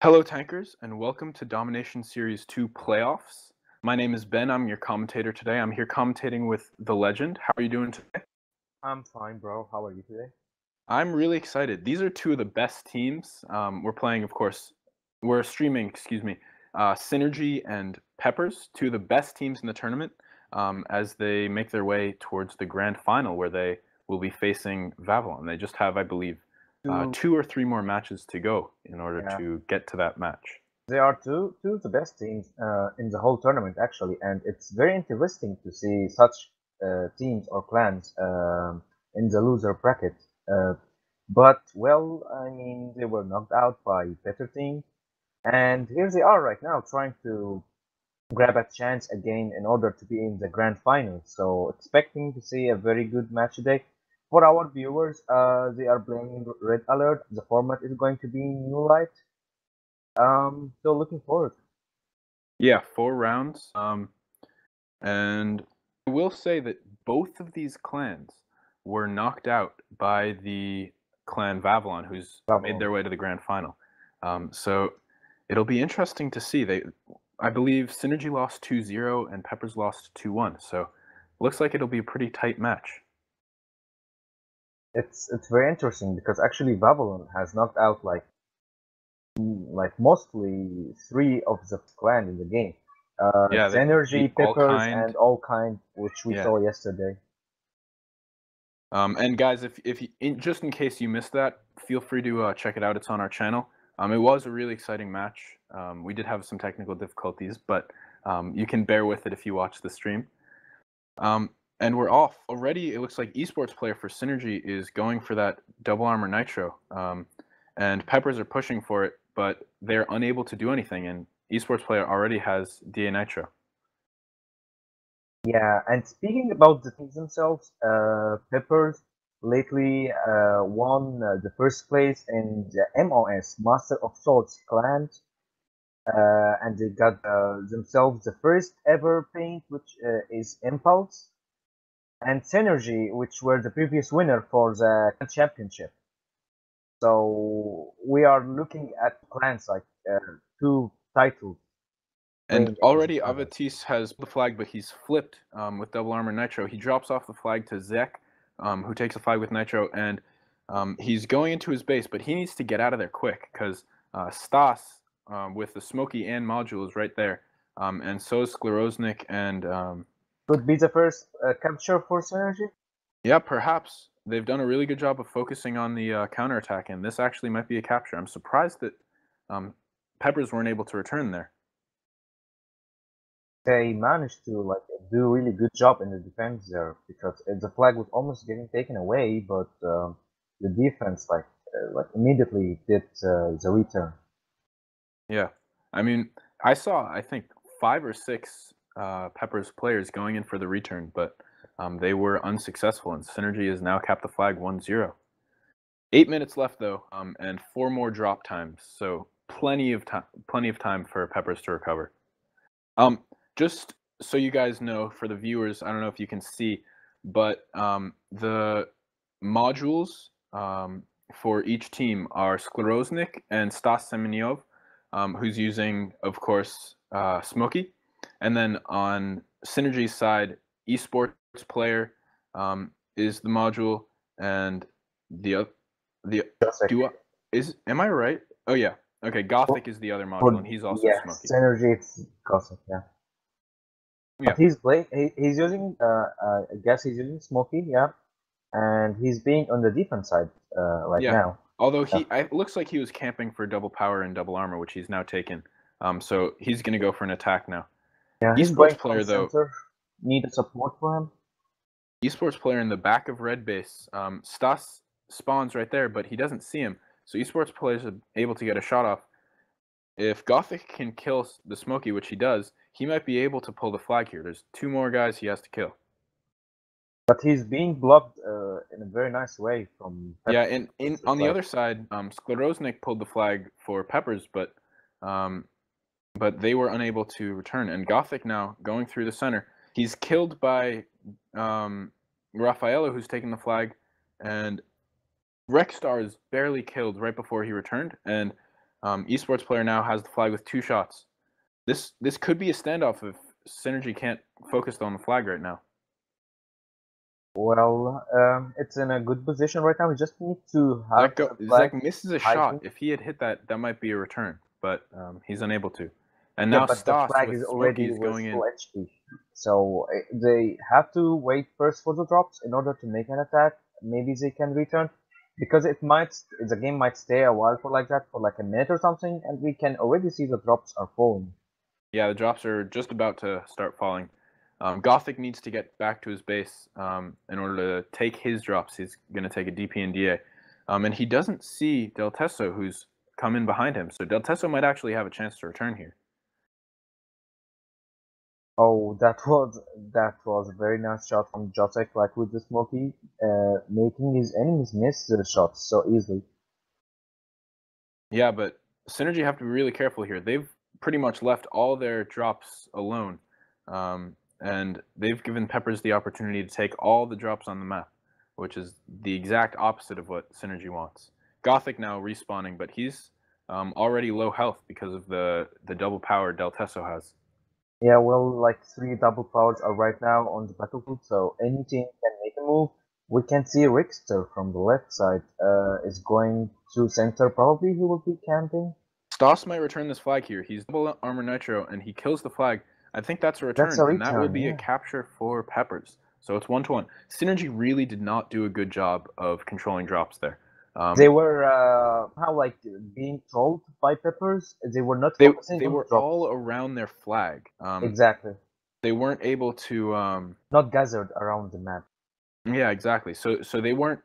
Hello, Tankers, and welcome to Domination Series 2 Playoffs. My name is Ben. I'm your commentator today. I'm here commentating with the legend. How are you doing today? I'm fine, bro. How are you today? I'm really excited. These are two of the best teams. We're streaming, Synergy and Peppers, two of the best teams in the tournament, as they make their way towards the grand final where they will be facing Vavalon. They just have, I believe, Two, 2 or 3 more matches to go in order yeah, to get to that match. they are two of the best teams in the whole tournament, actually, and it's very interesting to see such teams or clans in the loser bracket. Uh, but well, I mean, they were knocked out by better teams, and here they are right now trying to grab a chance again in order to be in the grand final. So expecting to see a very good match today. For our viewers, they are playing Red Alert. The format is going to be New Light. So looking forward. Yeah, 4 rounds. And I will say that both of these clans were knocked out by the clan Vavalon, who's made their way to the grand final. So it'll be interesting to see. I believe Synergy lost 2-0 and Peppers lost 2-1. So looks like it'll be a pretty tight match. It's very interesting because actually Babylon has knocked out like mostly three of the clan in the game. Yeah, they Synergy, beat All Peppers, Kind. and All Kind, which we Yeah. saw yesterday. And guys, if you, just in case you missed that, feel free to check it out. It's on our channel. It was a really exciting match. We did have some technical difficulties, but you can bear with it if you watch the stream. And we're off already. It looks like esports player for Synergy is going for that double armor nitro, and Peppers are pushing for it, but they're unable to do anything. And esports player already has DA nitro. Yeah, and speaking about the teams themselves, Peppers lately won the first place in the MOS Master of Swords clan, and they got themselves the first ever paint, which is Impulse, and Synergy, which were the previous winner for the championship. So we are looking at clans like two titles. And already Avatis has the flag, but he's flipped with double armor nitro. He drops off the flag to Zek, who takes the flag with nitro, and he's going into his base, but he needs to get out of there quick because Stas with the Smoky and module is right there, and so is Skleroznik and could be the first capture for Synergy. yeah, perhaps they've done a really good job of focusing on the counterattack, and this actually might be a capture. I'm surprised that Peppers weren't able to return there. They managed to do a really good job in the defense there because the flag was almost getting taken away, but the defense immediately did the return. Yeah, I mean, I saw I think 5 or 6 Peppers players going in for the return, but they were unsuccessful, and Synergy has now capped the flag 1-0. 8 minutes left though, and 4 more drop times, so plenty of time for Peppers to recover. Just so you guys know, for the viewers, I don't know if you can see, but the modules for each team are Skleroznik and Stas Semenyov, who's using, of course, Smoky. And then on Synergy's side, esports player is the module, and am I right? Oh yeah. Okay, Gothic is the other module, and he's also Smoky. Synergy, it's Gothic, yeah. But he's playing. He's using. I guess he's using Smoky, yeah, and he's being on the defense side right now. Although it looks like he was camping for double power and double armor, which he's now taken. So he's gonna go for an attack now. Yeah, esports player though. Need a support for him. Esports player in the back of red base. Stas spawns right there, but he doesn't see him. So esports players are able to get a shot off. If Gothic can kill the Smoky, which he does, he might be able to pull the flag here. There's 2 more guys he has to kill. But he's being blocked in a very nice way from Peppers. Yeah, and on the other side, Skleroznik pulled the flag for Peppers, but they were unable to return. And Gothic now going through the center. He's killed by Raffaello, who's taken the flag, and Rexstar is barely killed right before he returned, and Esports player now has the flag with 2 shots. This could be a standoff if Synergy can't focus on the flag right now. Well, it's in a good position right now. We just need to have the flag Zach misses a hiding. shot. If he had hit that, that might be a return, but he's unable to. And Yeah, now but the Stas flag with is already Smokies with going in. full HP. So they have to wait first for the drops in order to make an attack. Maybe they can return. Because the game might stay a while for like that, for like a minute or something, and we can already see the drops are falling. Yeah, the drops are just about to start falling. Gothic needs to get back to his base in order to take his drops. He's going to take a DP and DA. And he doesn't see Del Tesso, who's come in behind him. So Del Tesso might actually have a chance to return here. Oh, that was a very nice shot from Jacek, like with the Smoky, making his enemies miss the shots so easily. Yeah, but Synergy have to be really careful here. They've pretty much left all their drops alone. And they've given Peppers the opportunity to take all the drops on the map, which is the exact opposite of what Synergy wants. Gothic now respawning, but he's already low health because of the double power Del Tesso has. Yeah, well, like 3 double powers are right now on the battlefield, so any team can make a move. We can see Rickster from the left side is going to center. Probably he will be camping. Stas might return this flag here. He's double armor nitro, and he kills the flag. I think that's a return, That's a and that will return, be a yeah. capture for Peppers. So it's 1-1. Synergy really did not do a good job of controlling drops there. They were being trolled by Peppers. They were not They focusing on were the drops. all around their flag. Exactly. They weren't able to. Not gathered around the map. Yeah, exactly. So they weren't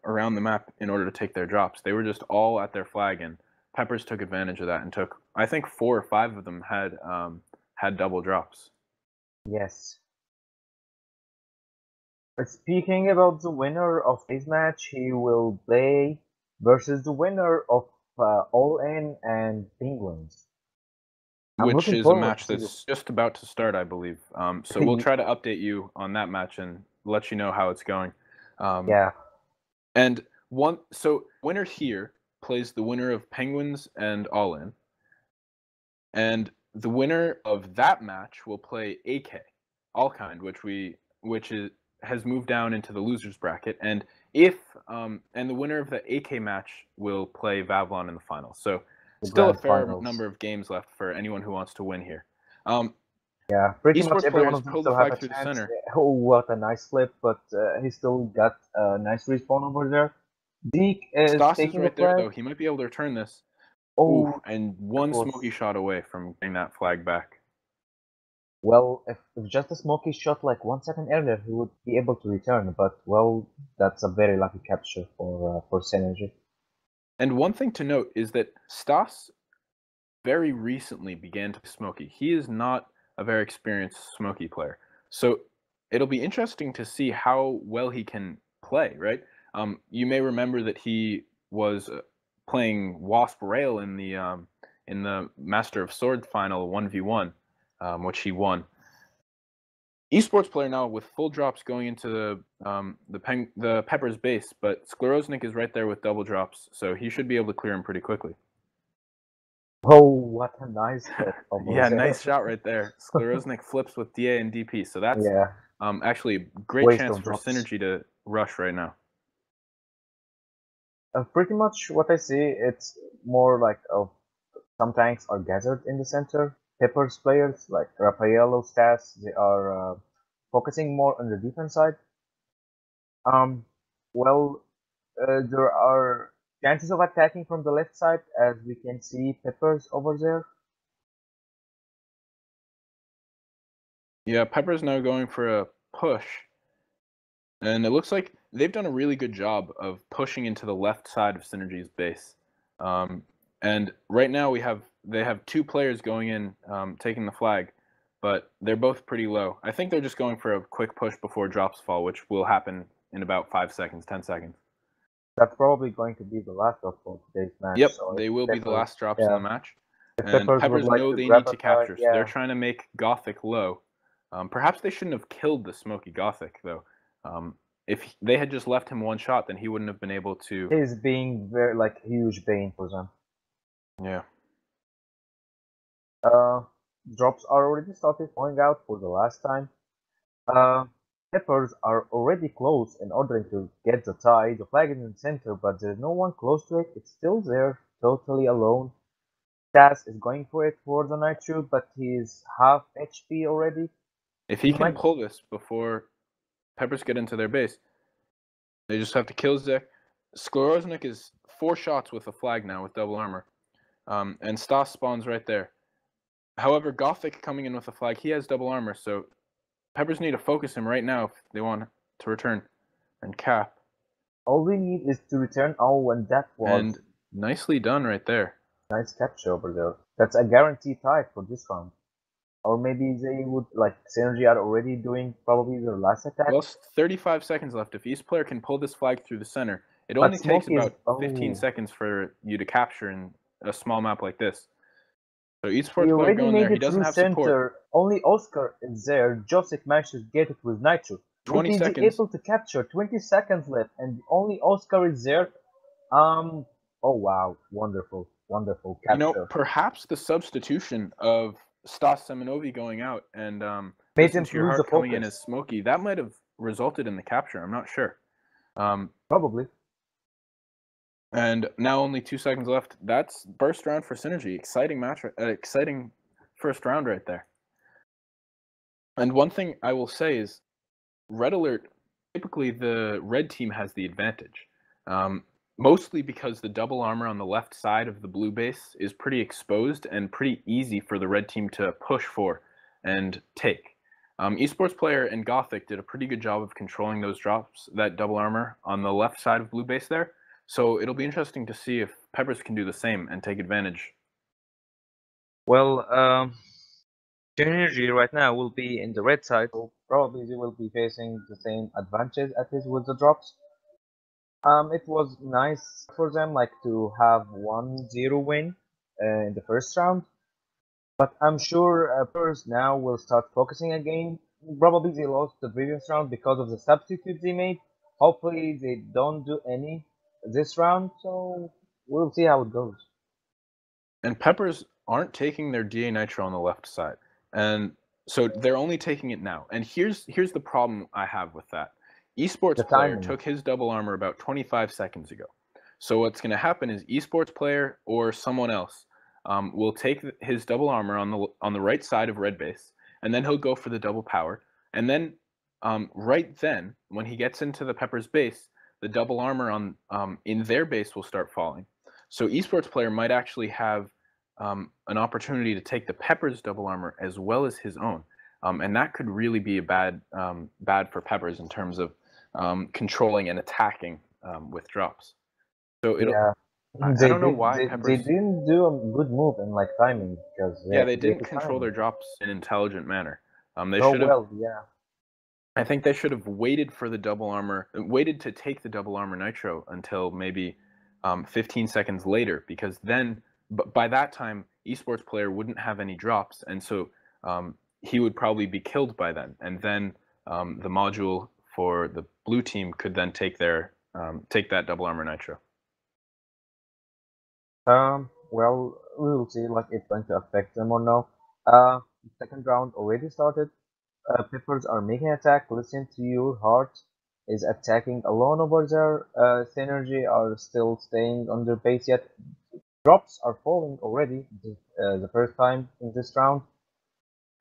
around the map in order to take their drops. They were just all at their flag, and Peppers took advantage of that and took. I think 4 or 5 of them had double drops. Yes. But speaking about the winner of this match, he will play versus the winner of All In and Penguins. I'm Which looking is a forward to match see this. that's just about to start, I believe. So we'll try to update you on that match and let you know how it's going. Yeah. And so winner here plays the winner of Penguins and All In, and the winner of that match will play AK, All Kind, which has moved down into the losers bracket, and the winner of the AK match will play Vavlon in the final. So The still a grand fair finals. number of games left for anyone who wants to win here. Yeah, pretty much Esports every one players of them pull the still have a flag through the chance. center. Oh, what a nice flip, but he still got a nice respawn over there. Deke is Stas is taking the right there, flag. though. He might be able to return this. Ooh, Oh, and one was smoky shot away from getting that flag back. well. If just a smoky shot like 1 second earlier, he would be able to return. But well, that's a very lucky capture for Synergy. And one thing to note is that Stas very recently began to play Smoky. He is not a very experienced Smoky player. So it'll be interesting to see how well he can play, right? You may remember that he was playing Wasp Rail in the Master of Sword final 1v1, which he won. Esports player now with full drops going into the Peppers base, but Skleroznik is right there with double drops, so he should be able to clear him pretty quickly. Oh, what a nice flip over Yeah, there. nice shot right there. Skleroznik flips with DA and DP, so that's Yeah, actually a great waste chance of for drops. Synergy to rush right now. Pretty much what I see, it's more like some tanks are gathered in the center. Peppers players like Raffaello, Stas, they are focusing more on the defense side. Um, well, there are chances of attacking from the left side, as we can see Peppers over there. Yeah, Pepper's now going for a push, and it looks like they've done a really good job of pushing into the left side of Synergy's base. And right now they have 2 players going in, taking the flag, but they're both pretty low. I think they're just going for a quick push before drops fall, which will happen in about 5 seconds, 10 seconds. That's probably going to be the last drop for today's match. Yep, So they will be the last drops in yeah, the match. if And Peppers would Peppers like know to they grab need a to tag, capture, so they're yeah. trying to make Gothic low. Perhaps they shouldn't have killed the Smoky Gothic, though. If they had just left him one shot, then he wouldn't have been able to. He's being very like huge bane for them. Yeah. Uh, Drops are already started going out for the last time. Uh, Peppers are already close in order to get the tie. The flag is in the center, but there's no one close to it. It's still there, totally alone. Taz is going for it for the Nitro, but he's half HP already. If He he can might. pull this before Peppers get into their base, they just have to kill Zek. SkeletorXVIII is 4 shots with a flag now with double armor. And Stas spawns right there. However, Gothic coming in with a flag, he has double armor, so Peppers need to focus him right now if they want to return and cap. All we need is to return. Oh, and that was And nicely done right there. nice capture over there. That's a guaranteed tie for this round. Or maybe they would, like, Synergy are already doing probably their last attack. Well, 35 seconds left. If East player can pull this flag through the center, it But only takes Smokey is. about 15 Oh. seconds for you to capture in a small map like this. So He esports player already going made there, he it doesn't through have support. center. Only Oscar is there. Joseph managed to get it with Nitro. Would 20 he be seconds. able to capture? 20 seconds left, and only Oscar is there. Oh wow, wonderful, wonderful You know, capture. perhaps the substitution of Stas Semenovi going out and Made Listen him to to Your lose the Heart coming in focus. as Smokey, that might have resulted in the capture. I'm not sure. Probably. And now only 2 seconds left. That's burst round for Synergy. Exciting match, exciting first round right there. And one thing I will say is, Red Alert, typically the red team has the advantage. Mostly because the double armor on the left side of the blue base is pretty exposed and pretty easy for the red team to push for and take. Esports player and Gothic did a pretty good job of controlling those drops, that double armor on the left side of blue base there. So it'll be interesting to see if Peppers can do the same and take advantage. Well, Energy right now will be in the red side, so probably they will be facing the same advantage at least with the drops. It was nice for them, like, to have 1-0 win in the first round. But I'm sure Spurs now will start focusing again. Probably they lost the previous round because of the substitutes they made. Hopefully they don't do any this round, so we'll see how it goes. And Peppers aren't taking their DA Nitro on the left side. And so they're only taking it now. And here's the problem I have with that. The Esports player timing. took his double armor about 25 seconds ago. So what's going to happen is esports player or someone else will take his double armor on the right side of red base, and then he'll go for the double power. And then right then, when he gets into the Peppers base, the double armor on in their base will start falling. So esports player might actually have an opportunity to take the Peppers double armor as well as his own, and that could really be a bad for Peppers in terms of controlling and attacking with drops. So Yeah, I don't know why they Peppers. didn't do a good move in, like, timing, because Yeah, they they didn't could control time their it drops in an intelligent manner. They so should have. well. Yeah, I think they should have waited for the double armor, waited to take the double armor nitro until maybe 15 seconds later, because then, by that time, esports player wouldn't have any drops, and so he would probably be killed by then, and then the module for the blue team could then take that double armor nitro. well, we will see, like, if it's going to affect them or no. Second round already started. Peppers are making attack. Listen to Your Heart is attacking alone over there. Synergy are still staying on their base yet. Drops are falling already the first time in this round.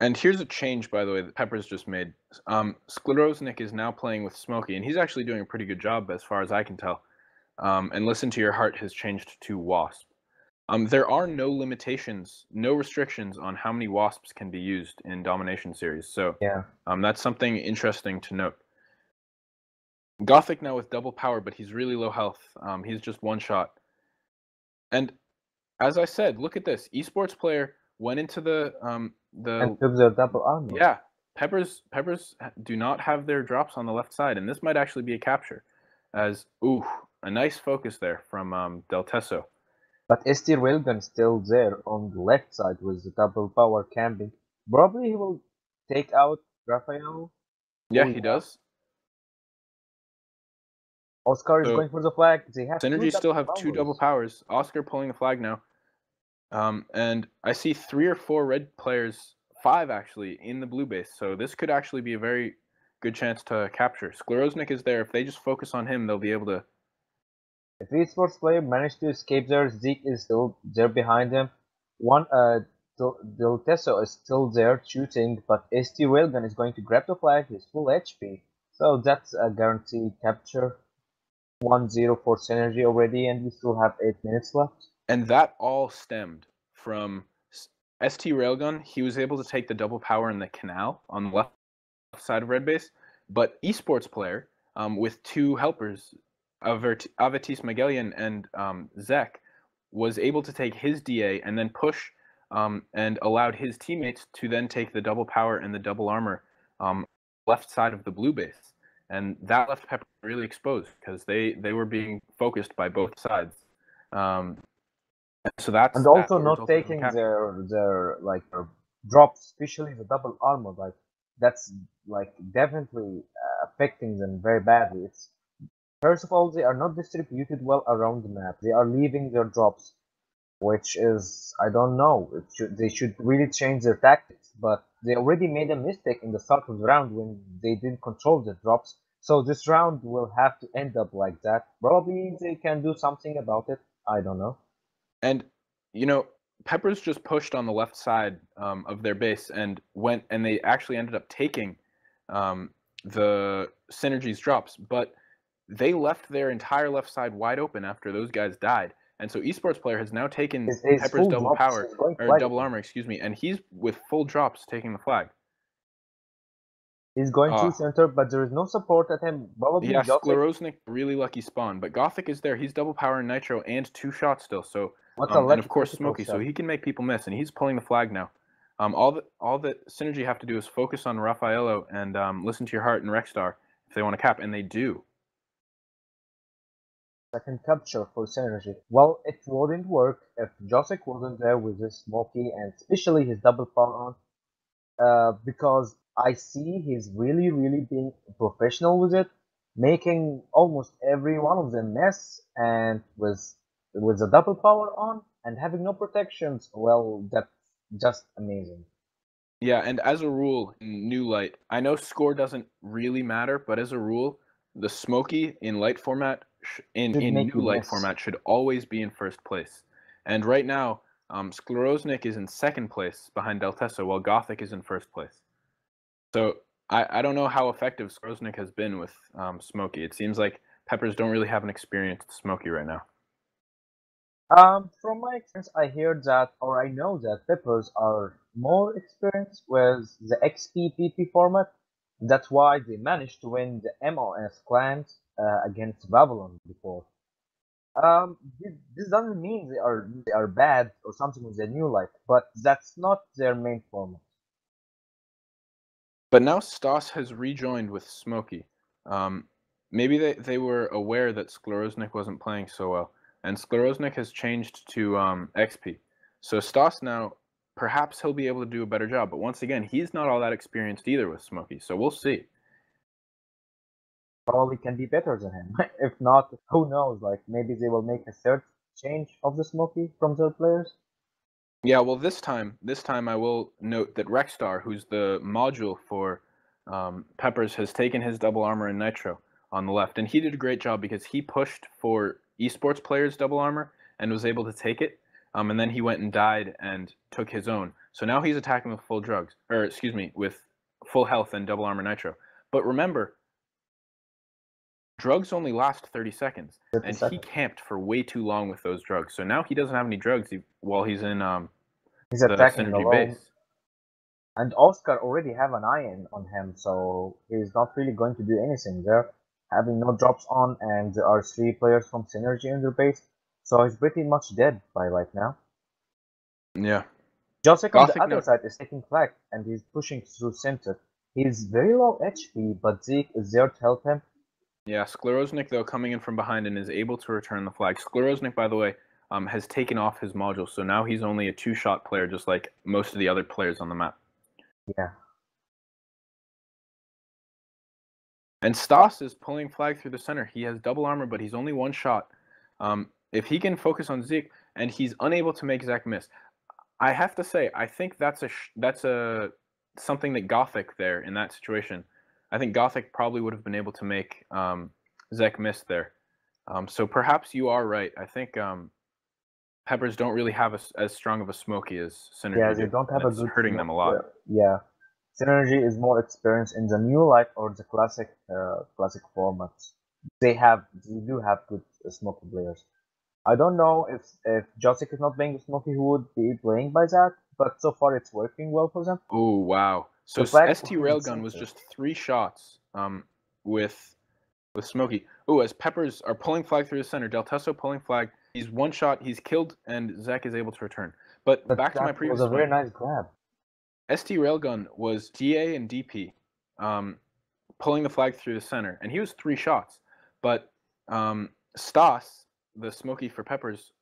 And here's a change, by the way, that Peppers just made. SkeletorXVIII is now playing with Smokey, and he's actually doing a pretty good job as far as I can tell. And Listen to Your Heart has changed to Wasp. There are no limitations, no restrictions on how many wasps can be used in Domination series. So Yeah. that's something interesting to note. Gothic now with double power, but he's really low health. He's just one shot. And as I said, look at this. Esports player went into And took their double armor. yeah. Peppers do not have their drops on the left side, and this might actually be a capture. As a nice focus there from Del Teso. But ST Railgun still there on the left side with the double power camping. Probably he will take out Raphael. Yeah, Oh, he yeah. does. Oscar is So going for the flag. They have two Synergy still double have two double powers. powers. Oscar pulling the flag now. And I see 3 or 4 red players, 5 actually, in the blue base. So this could actually be a very good chance to capture. Skleroznik is there. If they just focus on him, they'll be able to. If esports player managed to escape there, Zeke is still there behind him. One Del Teso is still there shooting, but ST Railgun is going to grab the flag, his full HP. So that's a guaranteed capture. 1-0 for Synergy already, and we still have 8 minutes left. And that all stemmed from ST Railgun. He was able to take the double power in the canal on the left side of red base, but esports player with 2 helpers, Avetis Magelian and Zek, was able to take his DA and then push and allowed his teammates to then take the double power and the double armor left side of the blue base. And that left Pepper really exposed because they were being focused by both sides. So that's And also what not resulted in the taking capture. their drops, especially the double armor, like that's like definitely affecting them very badly. It's first of all, they are not distributed well around the map. They are leaving their drops, which is, I don't know. They should really change their tactics. But they already made a mistake in the start of the round when they didn't control the drops. So this round will have to end up like that. Probably they can do something about it. I don't know. And Peppers just pushed on the left side of their base and went, and they actually ended up taking the Synergy's drops, but they left their entire left side wide open after those guys died. And so esports player has now taken His Pepper's full double drops power is going or flag. double armor, excuse me, and he's with full drops taking the flag. He's going to center, but there is no support at him. Probably Yeah, Gothic. Skleroznik, really lucky spawn, but Gothic is there. He's double power and nitro and 2 shots still. So, What's a and lucky of course critical Smokey, shot? so he can make people miss, and he's pulling the flag now. All that Synergy have to do is focus on Raffaello and listen to your heart and Rexstar if they want to cap, and they do. Second capture for Synergy. Well, it wouldn't work if Josek wasn't there with his Smoky and especially his double power on. Because I see he's really being professional with it, making almost every one of them miss, and with the double power on and having no protections, well, that's just amazing. Yeah, and as a rule in New Light, I know score doesn't really matter, but as a rule, the Smokey in Light format in Should make New you Light miss. format should always be in first place. And right now, Skleroznik is in second place behind Delteso, while Gothic is in first place. So I don't know how effective Skleroznik has been with Smokey. It seems like Peppers don't really have an experienced Smokey right now. From my experience, I hear that, or I know that Peppers are more experienced with the XP format. That's why they managed to win the MOS clans against Babylon before. This doesn't mean they are bad or something with the new life, but that's not their main format. But now Stas has rejoined with Smokey. Maybe they were aware that Skleroznik wasn't playing so well, and Skleroznik has changed to XP. So Stas now, perhaps he'll be able to do a better job. But once again, he's not all that experienced either with Smokey. So we'll see. Probably can be better than him. If not, who knows? Like maybe they will make a third change of the Smoky from their players. Yeah, well, this time I will note that Rexstar, who's the module for Peppers, has taken his double armor and nitro on the left, and he did a great job because he pushed for esports players' double armor and was able to take it. And then he went and died and took his own. So now he's attacking with full drugs, or excuse me, with full health and double armor nitro. But remember, drugs only last 30 seconds, and he camped for way too long with those drugs. So now he doesn't have any drugs while he's in He's the attacking Synergy alone. base. And Oscar already have an iron on him, so he's not really going to do anything there. Having no drops on, and there are 3 players from Synergy in their base, so he's pretty much dead by right now. Yeah. Josek on the other now, side is taking flag, and he's pushing through center. He's very low HP, but Zeke is there to help him. Yeah, Skleroznik, though, coming in from behind and is able to return the flag. Skleroznik, by the way, has taken off his module, so now he's only a 2-shot player, just like most of the other players on the map. Yeah. And Stas is pulling flag through the center. He has double armor, but he's only 1 shot. If he can focus on Zeke, and he's unable to make Zek miss. I have to say, I think that's a something that Gothic there in that situation. I think Gothic probably would have been able to make Zek miss there. So perhaps you are right. I think Peppers don't really have as strong of a smoky as Yeah, Synergy they do, don't and have a it's good hurting them smoke. a lot. Yeah, Synergy is more experienced in the new life or the classic formats. They do have good smoky players. I don't know if Josik is not playing smoky, who would be playing by that, but so far it's working well for them. Oh wow! So The flag ST Railgun was just 3 shots with Smokey. Oh, as Peppers are pulling flag through the center, Del Tesso pulling flag. He's one shot, he's killed, and Zek is able to return. But back to my that was previous a very point. nice grab. ST Railgun was GA and DP pulling the flag through the center, and he was 3 shots. But Stas, the Smokey for Peppers,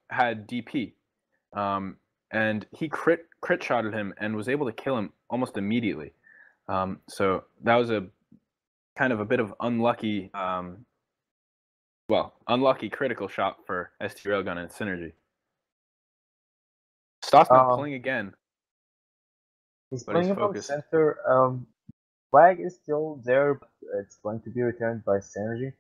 had DP. And he crit shotted him and was able to kill him almost immediately. So that was a kind of a bit of unlucky, unlucky critical shot for ST Railgun and Synergy. Stas now pulling again. He's but playing he's from focused. center. Flag is still there, but it's going to be returned by Synergy.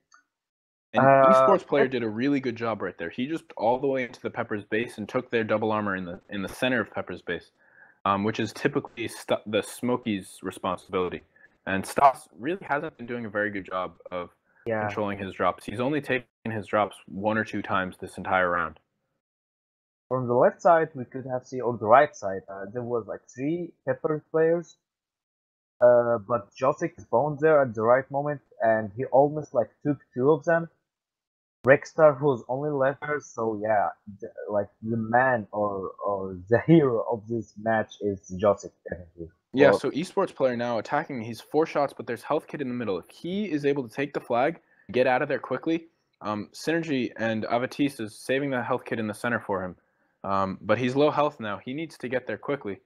An esports player did a really good job right there. He just all the way into the Peppers base and took their double armor in the center of Peppers base, which is typically the Smokey's responsibility. And Stas really hasn't been doing a very good job of controlling his drops. He's only taken his drops 1 or 2 times this entire round. From the left side, we could have seen, or the right side, there was like 3 Pepper players. But Josik spawned there at the right moment, and he almost like took 2 of them. Rexstar, who's only left there, so yeah, the man or the hero of this match is Josik, definitely. Yeah, so esports player now attacking. He's 4 shots, but there's health kit in the middle. If he is able to take the flag, get out of there quickly, Synergy and Avatis is saving the health kit in the center for him. But he's low health now. He needs to get there quickly.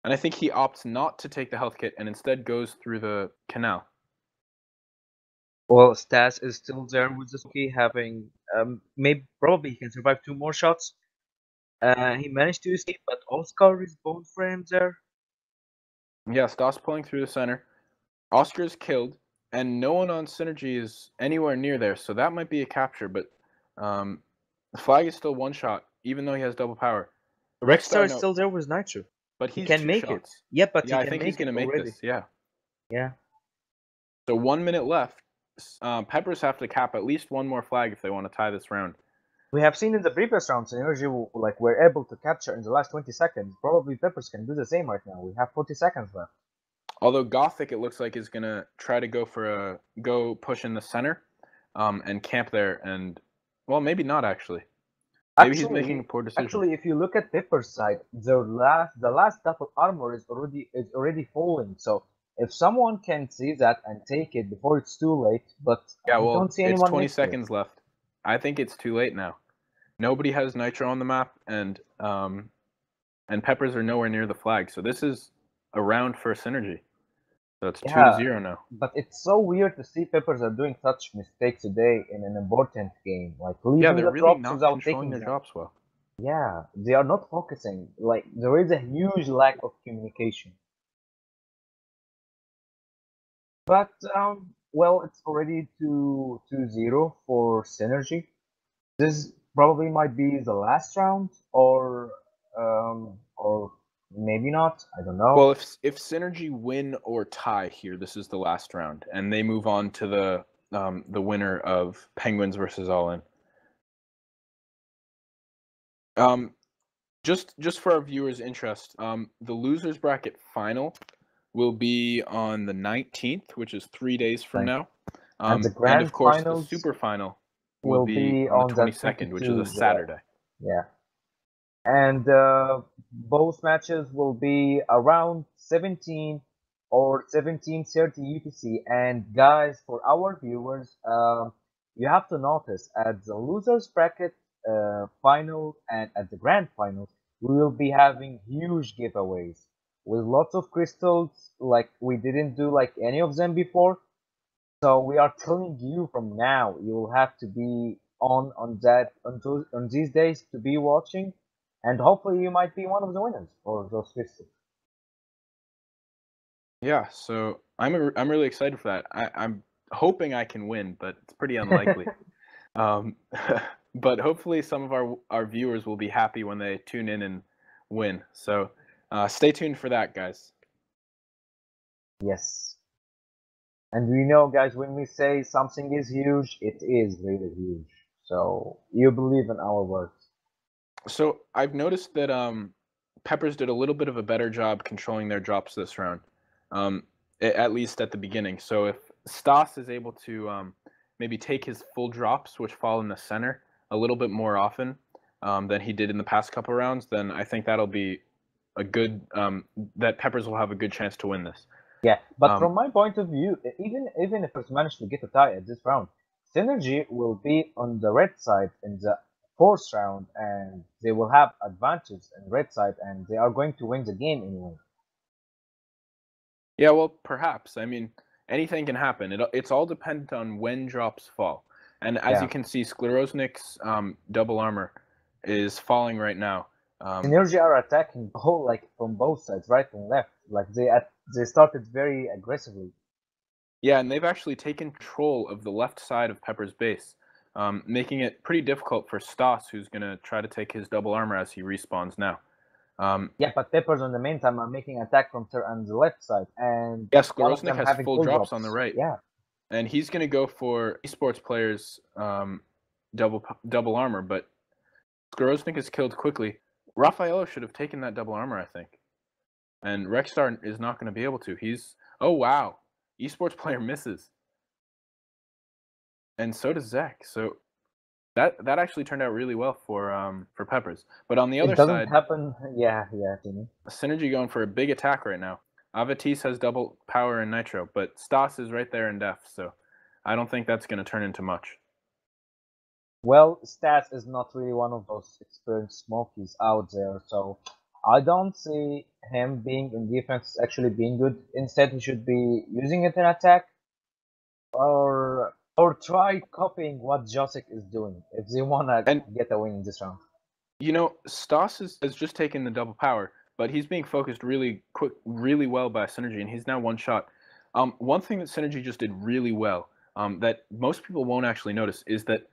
And I think he opts not to take the health kit and instead goes through the canal. Well, Stas is still there with the Suki, having probably he can survive 2 more shots. He managed to escape, but Oscar is both frames there. Yeah, Stas pulling through the center. Oscar is killed, and no one on Synergy is anywhere near there, so that might be a capture, but the flag is still 1 shot, even though he has double power. Rexstar is still there with Nitro. But he can make shots. it. Yeah, but I think he's going to make this, yeah. Yeah. So 1 minute left. Peppers have to cap at least 1 more flag if they want to tie this round. We have seen in the previous rounds, Synergy were able to capture in the last 20 seconds. Probably Peppers can do the same right now. We have 40 seconds left. Although Gothic, it looks like, is going to try to go push in the center and camp there. And, well, maybe not, actually. Maybe he's making a poor decision. Actually, if you look at Pepper's side, the last double armor is already falling. So if someone can see that and take it before it's too late, but yeah, well, don't see it's anyone 20 seconds left. I think it's too late now. Nobody has Nitro on the map, and Peppers are nowhere near the flag. So this is a round for Synergy. So it's 2-0 now. But it's so weird to see Peppers are doing such mistakes today in an important game, like leaving they're the really drops not without controlling taking their drops well. Yeah, they are not focusing. Like there is a huge lack of communication. But well, it's already 2-0 for Synergy. This probably might be the last round, or maybe not. I don't know. Well, if Synergy win or tie here, this is the last round, and they move on to the winner of Penguins versus All In. Just for our viewers' interest, the losers bracket final will be on the 19th, which is 3 days from now. And the grand of course, finals the super final will be on the 22nd, which is a Saturday. Yeah. And both matches will be around 17 or 17:30 UTC. And guys, for our viewers, you have to notice at the losers bracket final and at the grand finals, we will be having huge giveaways with lots of crystals. Like we didn't do like any of them before. So we are telling you from now, you will have to be on these days to be watching, and hopefully you might be one of the winners for those visits. Yeah, so I'm really excited for that. I'm hoping I can win, but it's pretty unlikely. Um, but hopefully some of our viewers will be happy when they tune in and win. So stay tuned for that, guys. Yes. And we know, guys, when we say something is huge, it is really huge. So you believe in our words. So I've noticed that Peppers did a little bit of a better job controlling their drops this round, um, at least at the beginning. So if Stas is able to maybe take his full drops, which fall in the center, a little bit more often than he did in the past couple rounds, then I think that'll be a good that Peppers will have a good chance to win this. Yeah, but from my point of view, even if it's managed to get a tie at this round, Synergy will be on the red side in the fourth round, and they will have advantage in red side, and they are going to win the game anyway. Yeah, well, perhaps. I mean, anything can happen. It's all dependent on when drops fall. And as you Yeah, can see, Sklerosnik's double armor is falling right now. Synergy are attacking whole like from both sides, right and left. Like they started very aggressively. Yeah, and they've actually taken control of the left side of Pepper's base, making it pretty difficult for Stas, who's going to try to take his double armor as he respawns now. Yeah, but Peppers in the meantime are making attack from on the left side, and Yeah, one of Sklerosnik them has having full full drops on the drops. right. Yeah, And he's going to go for esports players double armor, but Sklerosnik is killed quickly. Raffaello should have taken that double armor, I think. And Rexstar is not going to be able to. Oh wow, esports player misses, and so does Zach. So that actually turned out really well for Peppers. But on the it other doesn't side, happen. Yeah, Timmy. Synergy going for a big attack right now. Avatis has double power and nitro, but Stas is right there in def. So I don't think that's going to turn into much. Well, Stats is not really one of those experienced smokies out there, so I don't see him being in defense actually being good. Instead, he should be using it in attack or try copying what Josik is doing if they wanna And get a win in this round. Stas has just taken the double power, but he's being focused really well by Synergy, and he's now one shot. One thing that Synergy just did really well, that most people won't actually notice, is that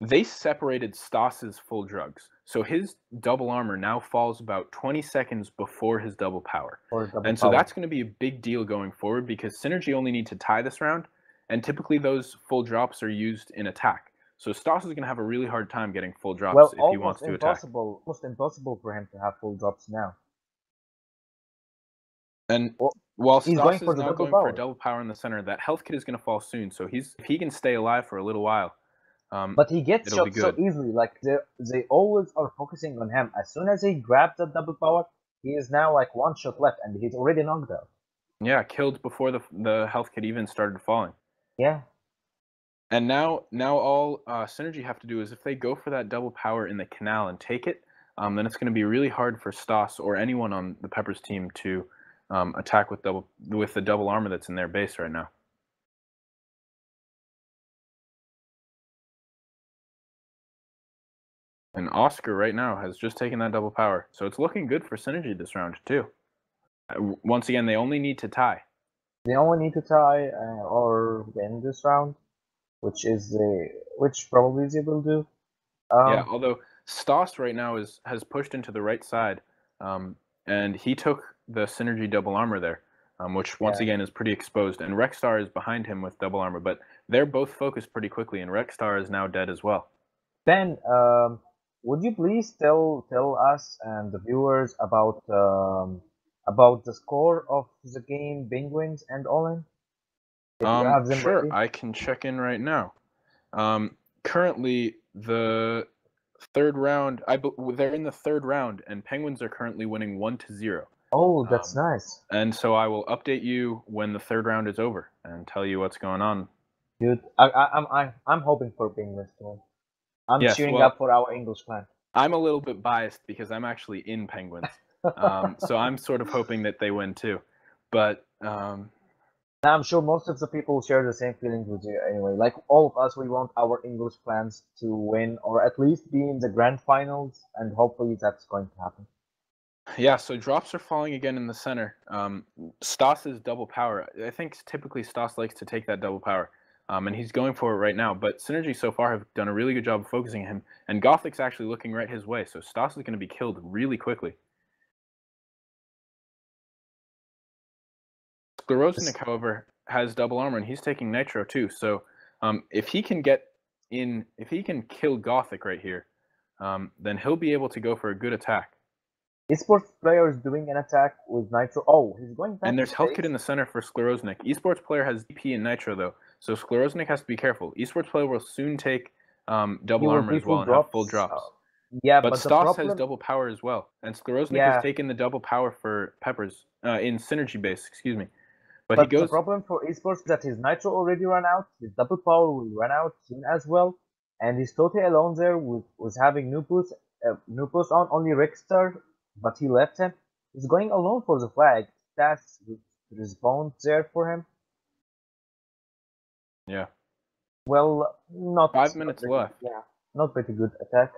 they separated Stas's full drugs. So his double armor now falls about 20 seconds before his double power. Or double And so power. that's going to be a big deal going forward because Synergy only need to tie this round, and typically those full drops are used in attack. So Stas is going to have a really hard time getting full drops Well, if he wants to attack. almost impossible for him to have full drops now. And Well, while he's Stas going is for the now double going for a power. double power in the center, that health kit is going to fall soon. So if he can stay alive for a little while, But he gets it'll be shot so good. easily. Like they always are focusing on him. As soon as he grabs that double power, he is now like one shot left, and he's already knocked out. Yeah, killed before the health kit even started falling. Yeah. And now all Synergy have to do is if they go for that double power in the canal and take it, then it's going to be really hard for Stas or anyone on the Peppers team to attack with the double armor that's in their base right now. And Oscar right now has just taken that double power, so it's looking good for Synergy this round too. Once again, they only need to tie. They only need to tie or win this round, which probably they will do. Yeah, although Stas right now has pushed into the right side, and he took the Synergy double armor there, which once Yeah. again is pretty exposed. And Rexstar is behind him with double armor, but they're both focused pretty quickly, and Rexstar is now dead as well. Ben, would you please tell us and the viewers about the score of the game, Penguins and Olin, if you have them Sure, ready? I can check in right now. Currently, the third round, they're in the third round, and Penguins are currently winning 1-0. Oh, that's nice. And so I will update you when the third round is over and tell you what's going on. Dude, I'm hoping for Penguins to win. I'm Yes, cheering well, up for our English clan. I'm a little bit biased because I'm actually in Penguins. So I'm sort of hoping that they win too. But Now, I'm sure most of the people share the same feelings with you anyway. Like all of us, we want our English plans to win or at least be in the grand finals, and hopefully that's going to happen. Yeah, so drops are falling again in the center. Stas's double power. I think typically Stas likes to take that double power, and he's going for it right now. But Synergy so far have done a really good job of focusing him, and Gothic's actually looking right his way. So Stas is going to be killed really quickly. Skleroznik, however, has double armor, and he's taking Nitro too. So if he can kill Gothic right here, then he'll be able to go for a good attack. Esports player is doing an attack with Nitro. Oh, he's going back And there's to health base. kit in the center for Skleroznik. Esports player has DP and Nitro though, so Skleroznik has to be careful. Esports player will soon take He double will armor be as well full and have full drops. drops. Yeah, But but the Stas has problem, double power as well, and Skleroznik has yeah, taken the double power for Peppers in synergy base. Excuse me. But he but the goes, problem for Esports is that his Nitro already ran out. His double power will run out soon as well, and he's totally alone there with having Nupus on only Rickstar, but he left him. He's going alone for the flag. That's respawned there for him. yeah. Well, not 5 minutes very, left. yeah, not pretty good attack.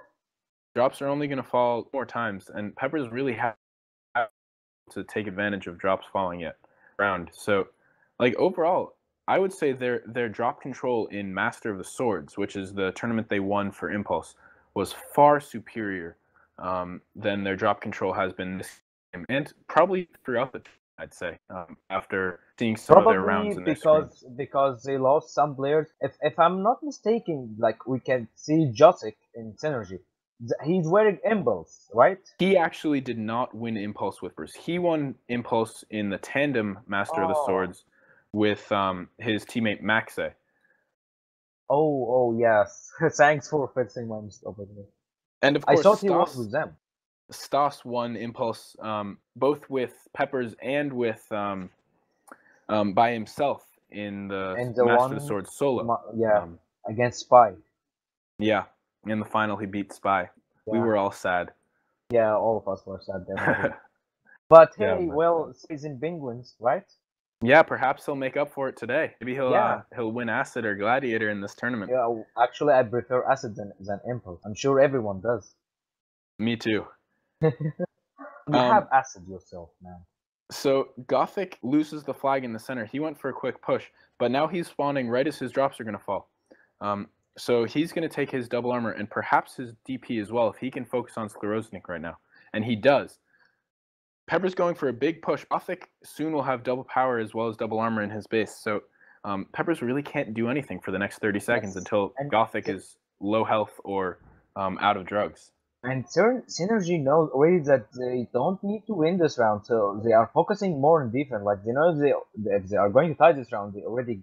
Drops are only going to fall more times, and Peppers really have to take advantage of drops falling yet round. So, like overall, I would say their drop control in Master of the Swords, which is the tournament they won for Impulse, was far superior than their drop control has been this game, and probably throughout the. I'd say after seeing some of their rounds Probably in their screens. because they lost some players. If I'm not mistaken, like we can see Josic in Synergy. He's wearing Impulse, right? He actually did not win Impulse Whispers. He won Impulse in the tandem Master of the Oh, Swords with his teammate Maxe. oh yes. Thanks for fixing my mistake over there. And of I course, thought he was with them. Stas won Impulse both with Peppers and with by himself in the And the Master of the one, Swords solo. yeah, against Spy. Yeah, in the final he beat Spy. We Yeah, were all sad. yeah, all of us were sad, definitely. But Yeah, hey, well, season Penguins, right? yeah. Perhaps he'll make up for it today. Maybe Yeah, he'll win Acid or Gladiator in this tournament. yeah. Actually, I prefer Acid than Impulse. I'm sure everyone does. Me too. You Um, have Acid yourself, man. So Gothic loses the flag in the center. He went for a quick push, but now he's spawning right as his drops are going to fall. So he's going to take his double armor and perhaps his DP as well if he can focus on Skleroznik right now. And he does. Pepper's going for a big push. Gothic soon will have double power as well as double armor in his base. So Peppers really can't do anything for the next 30 seconds Yes, until Gothic is low health or out of drugs. and Synergy knows already that they don't need to win this round, so they are focusing more on defense. Like they know if they are going to tie this round, they already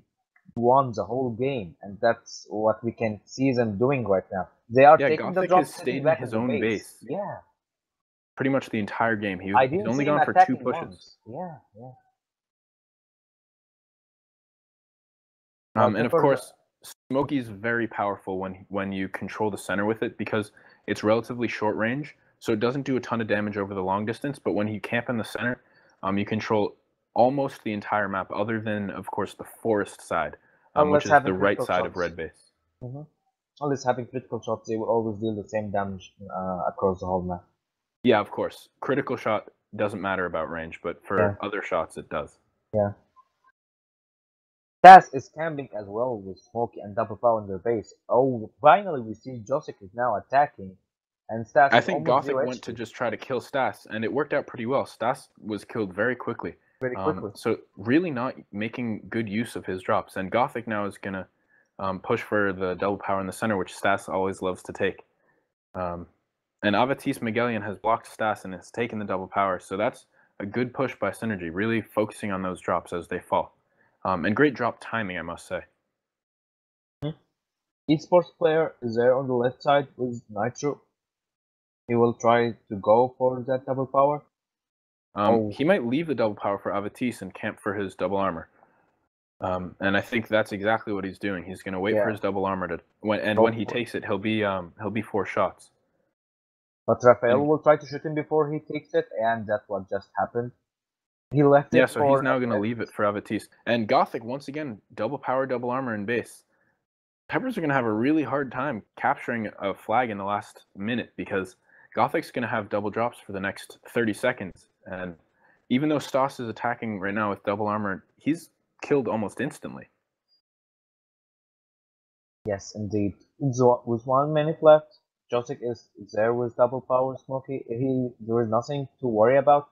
won the whole game, and that's what we can see them doing right now. They are Yeah, taking the Gothic has drop, sitting stayed in back in his the own base. base Yeah, pretty much the entire game. I He's didn't only see him gone for 2 attacking pushes. once. Yeah, yeah. And of course, Smokey's very powerful when you control the center with it because it's relatively short range, so it doesn't do a ton of damage over the long distance. But when you camp in the center, you control almost the entire map, other than of course the forest side, which Unless is the having right critical side of shots. red base. Mm-hmm. Unless having critical shots, they will always deal the same damage across the whole map. Yeah, of course, critical shot doesn't matter about range, but Yeah, for other shots it does. yeah. Taz is camping as well with Smokey and Double Power in their base. Oh, finally we see Josic is now attacking, and Stas I is think almost Gothic 0 went to HP just try to kill Stas, and it worked out pretty well. Stas was killed very quickly. very quickly. So really not making good use of his drops. And Gothic now is going to push for the double power in the center, which Stas always loves to take. And Avatis Miguelian has blocked Stas and has taken the double power. So that's a good push by Synergy, really focusing on those drops as they fall. And great drop timing, I must say. Esports player is there on the left side with Nitro. He will try to go for that double power. He might leave the double power for Avatis and camp for his double armor. And I think that's exactly what he's doing. He's going to wait for his double armor to when he takes it, he'll be 4 shots. But Rafael will try to shoot him before he takes it, and that's what just happened. He left Yeah, it so he's for now going to leave it for Avatiste. And Gothic, once again, double power, double armor, and base. Peppers are going to have a really hard time capturing a flag in the last minute because Gothic's going to have double drops for the next 30 seconds. And even though Stoss is attacking right now with double armor, he's killed almost instantly. Yes, indeed. With 1 minute left, Josic is there with double power Smoky. There is nothing to worry about.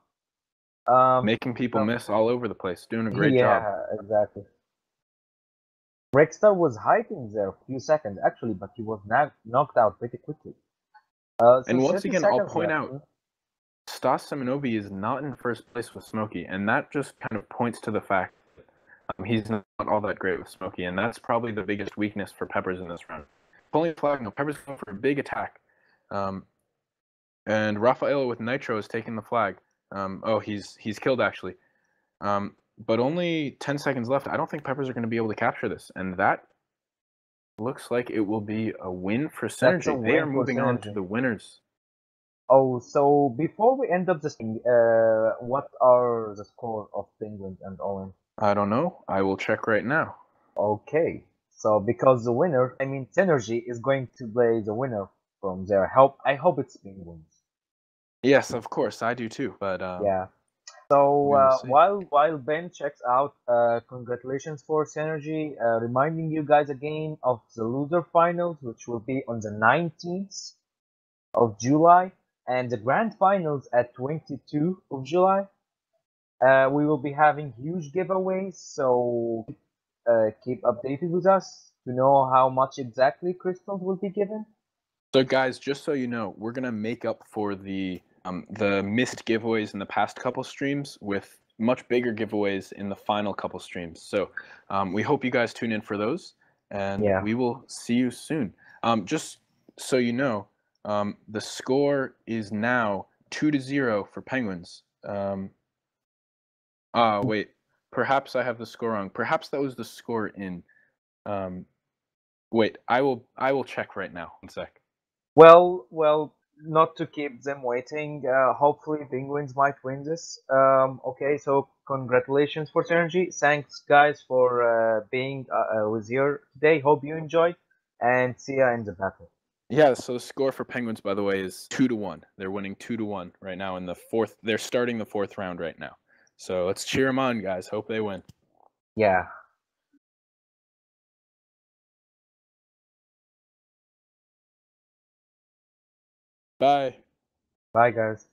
Making people miss all over the place, doing a great job. Yeah, exactly. Rexstar was hiding there a few seconds actually, but he was knocked out pretty quickly. So And once 30 again, I'll seconds point left. out, Stas Semenovi is not in first place with Smokey, and that just kind of points to the fact he's not all that great with Smokey, and that's probably the biggest weakness for Peppers in this round. Pulling the flag, no, Peppers going for a big attack. And Rafaelo with Nitro is taking the flag. He's killed actually. But only 10 seconds left. I don't think Peppers are going to be able to capture this, and that looks like it will be a win for Synergy. They are moving on to the winners. Oh, so before we end up this thing, what are the score of Penguins and Owen? I don't know. I will check right now. Okay, so because the winner, I mean Synergy, is going to play the winner from their I hope it's Penguins. Yes, of course, I do too. But yeah. So we will see. while Ben checks out, congratulations for Synergy. Reminding you guys again of the loser finals, which will be on the 19th of July, and the grand finals at 22 of July. We will be having huge giveaways, so keep updated with us to know how much exactly crystals will be given. So guys, just so you know, we're gonna make up for the missed giveaways in the past couple streams with much bigger giveaways in the final couple streams. So we hope you guys tune in for those, and we will see you soon. Just so you know, the score is now 2-0 for Penguins. Wait, perhaps I have the score wrong. Perhaps that was the score in. Wait, I will check right now. 1 sec. Well, not to keep them waiting. Hopefully, Penguins might win this. Okay, so congratulations for Synergy. Thanks, guys, for being with you today. Hope you enjoyed, and see ya in the battle. Yeah, so the score for Penguins, by the way, is 2-1. They're winning 2-1 right now in the fourth. They're starting the fourth round right now. So let's cheer them on, guys. Hope they win. Yeah. Bye. Bye, guys.